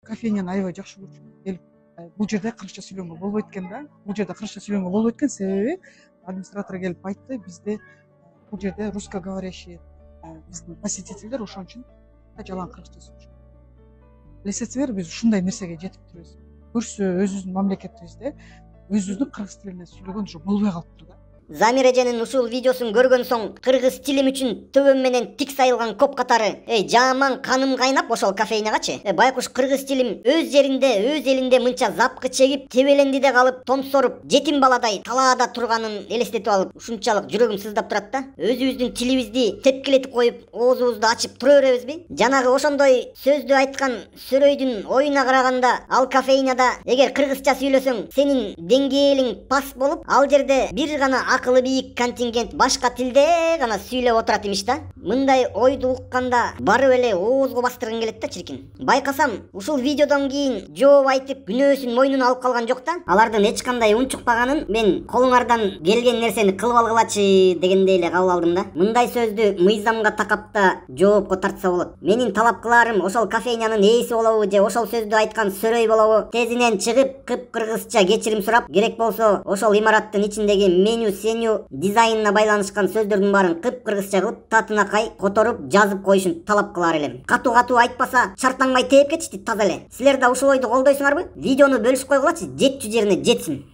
кофейняны аябай жакшы көрчүмүн. Келип бул жерде кыргызча сүйлөнгөнгө болбойт экен да. Бул жерде кыргызча сүйлөнгөнгө болбойт экен, себеби администратор келип айтты, бизде бул жерде русскоговорящий биздин посетительдер, ошон үчүн жалаң кыргызча сүйлөшөт. Билесиңер, биз ушундай нерсеге жетип турбуз. Көрсө өзүбүздүн мамлекетибизде өзүбүздүн кыргыз тилинде сүйлөгөн уже болбой калыптыр да. Замир эженин ушул видеосун көргөн соң кыргыз тилим үчүн төбөм менен тик сайылган коп катары жаман каным кайнап ошол кофейнягачы. Байкуш кыргыз тилим өз жеринде, өз элинде мынча запкы чегип, тебелендиде калып, томсоруп, жетим баладай талаада турганын элестетип алып, ушунчалык жүрөгүм сыздап турат да. Өзүбүздүн тилибизди тепкилетип коюп, оозубузду ачып тура беребизби? Жанагы ошондой сөздү айткан Сөрөйдүн оюна караганда, ал кофейняда эгер кыргызча сүйлөсөң, сенин деңгээлиң паст болуп, ал жерде бир гана акылы бийик контингент башка тилде гана сүйлөп отурат имиш да. Мындай ойду укканда барып эле оозго бастыргың келет да чиркин. Байкасам, ушул видеодон кийин жооп айтып күнөөсүн мойнуна алып калган жок да. Алардын эч кандай унчукпаганын мен колуңардан келген нерсени кылып алгылачы дегендей эле кабыл алдым да. Мындай сөздү мыйзамга такап да жоопко тартса болот. Менин талап кыларым ошол кофейнянын ээси болобу же ошол сөздү айткан Сөрөй болобу? Тезинен чыгып, кыпкыргызча кечирим сурап, керек болсо ошол имараттын ичиндеги меню дизайнына байланышкан сөздөрдүн баарын кыпкыргызча кылып, татынакай которуп жазып коюшун талап кылар элем. Катуу айтпаса, шарттаңмай тээп кетишти таза эле. Силер да ушул ойду колдойсуңарбы? Видеону бөлүшүп койгулачы, жетчү жерине жетсин.